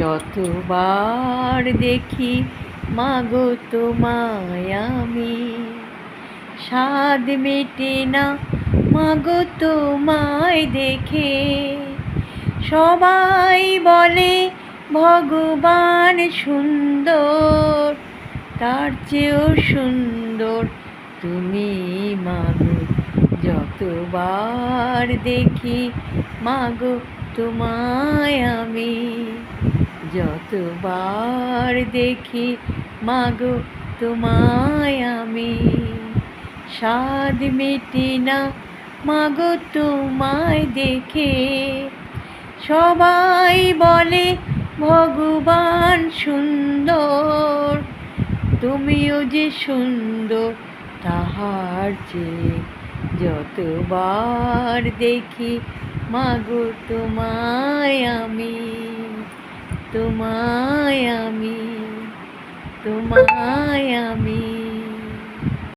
যতবার দেখি মাগো তোমায় আমি, স্বাদ মেটে না মাগো তোমায় দেখে। সবাই বলে ভগবান সুন্দর, তার চেয়েও সুন্দর তুমি মাগো। যতবার দেখি মাগো তোমায় আমি, যতবার দেখি মাগো তোমায় আমি, স্বাদ মেটে না মাগো তোমায় দেখে। সবাই বলে ভগবান সুন্দর, তুমিও যে সুন্দর তাহার চেয়ে। যতবার দেখি মাগো তোমায় আমি, তোমায় আমি, তোমায় আমি।